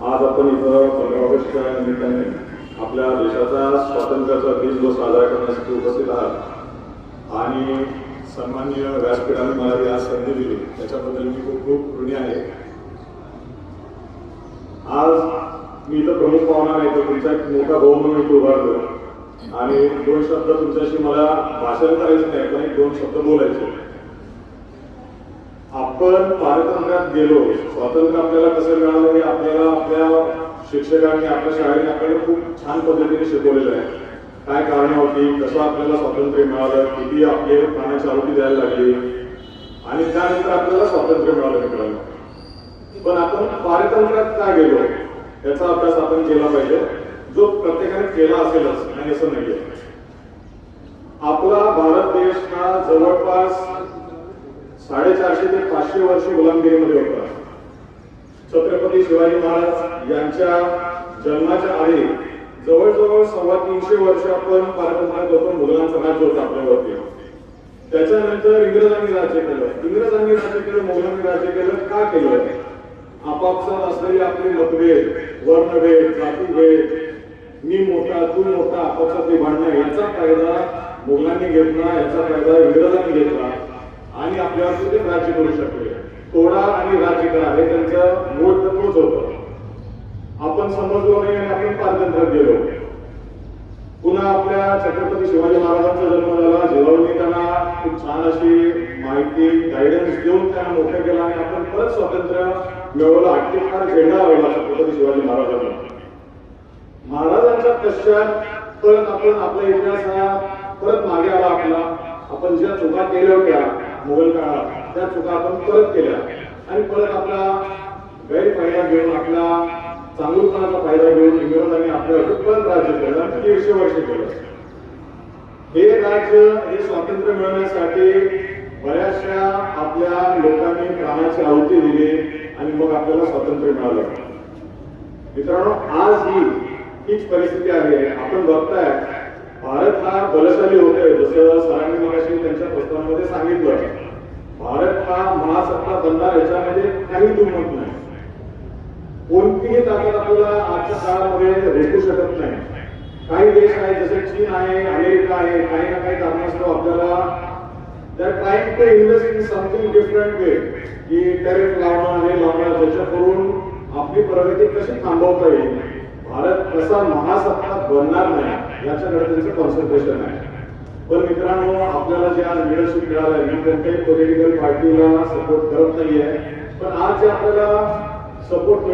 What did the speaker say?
आज आपण इथं 15 ऑगस्टच्या निमित्ताने आपल्या देशाचा स्वातंत्र्याचा दिन जो साजरा करण्यासाठी उपस्थित आहात आणि सन्माननीय व्यासपीठाने मला आज संधी दिली त्याच्याबद्दल मी खूप खूप ऋणी आहे। आज मी इथं प्रमुख पाहुणा नाही तर तुमचा एक मोठा भाऊ म्हणून इथं उभारलो आणि दोन शब्द तुमच्याशी मला भाषण करायचं नाही पण एक दोन शब्द बोलायचे। आपण पारतंत्र्यात गेलो, स्वातंत्र्य आपल्याला कसं मिळालं हे आपल्याला आपल्या शिक्षकांनी आपल्या शाळेने आपल्याला खूप छान पद्धतीने शिकवलेलं आहे। काय कारण होती, कसं आपल्याला स्वातंत्र्य मिळालं, किती आपले प्राणाची आहुती द्यायला लागली आणि त्यानंतर आपल्याला स्वातंत्र्य मिळालं। पण आपण पारतंत्र्यात का गेलो याचा अभ्यास आपण केला पाहिजे, जो प्रत्येकाने केला असेलच नाही असं नाहीये। आपला भारत देश हा जवळपास 450 ते 500 वर्ष गुलामगिरीमध्ये होता। छत्रपती शिवाजी महाराज यांच्या जन्माच्या आधी जवळजवळ 325 वर्ष आपण पारतंत्र्यात होतो, मुघलांचं राज्य होतं आपल्यावरती। त्याच्यानंतर इंग्रजांनी राज्य केलं, मुघलांनी राज्य केलं। का केलं? आपापसात असलेले आपले मतभेद, वर्णभेद, जातीभेद, मी मोठा तू मोठा आपापसातली भांडणं याचा फायदा मुघलांनी घेतला, याचा फायदा इंग्रजांनी घेतला आणि आपल्यावर ते राज्य करू शकले। तोडा आणि राज्य करा हे त्यांचं मूळ तत्वच होतं। आपण समजलो नाही आणि आपण पारतंत्र्यात गेलो। पुन्हा आपल्या छत्रपती शिवाजी महाराजांचा जन्म झाला, जिजाऊंनी त्यांना खूप छान अशी माहिती गायडन्स देऊन त्यांना मोठं केलं आणि आपण परत स्वातंत्र्य मिळवलं। हट्टीपार झेंडा लावला छत्रपती शिवाजी महाराजांच्या पश्चात परत आपण आपला इतिहास हा परत मागे आला आपला। आपण ज्या चुका केल्या होत्या मुघल काळात त्या चुका आपण परत केल्या आणि परत आपला गैरफायदा घेऊन, आपला चांगुलपणाचा फायदा घेऊन इंग्रजांनी आपल्यावर परत राज्य केलं आणि 150 वर्ष केलं। हे राज्य, हे स्वातंत्र्य मिळवण्यासाठी बऱ्याचशा आपल्या लोकांनी प्राणाची आहुती दिली आणि मग आपल्याला स्वातंत्र्य मिळालं। मित्रांनो, आज हीच परिस्थिती आहे। आपण बघताय भारत हा बलशाली होतोय, जसं सरांनी मगाशी त्यांच्या प्रस्तावामध्ये सांगितलं। भारत हा महासत्ता बनणार याच्यामध्ये काही दुमत नाही। कोणतीही ताकद आपल्याला आजच्या काळामध्ये रोखू शकत नाही। काही देश आहेत जसे चीन आहे, अमेरिका आहे, काही ना काही कारणास्तव आपल्याला they are trying to invest in something different way, की टॅरिफ लावणं हे लावणं ज्याच्याकडून आपली प्रगती कशी थांबवता येईल, भारत कसा महासत्ता बनणार नाही याच्याकडे त्यांचं कॉन्सन्ट्रेशन आहे। पण मित्रांनो, आपल्याला जे आज लीडरशिप मिळालंय, मी कोणत्याही पॉलिटिकल पार्टीला सपोर्ट करत नाहीये, पण आज जे आपल्याला सपोर्ट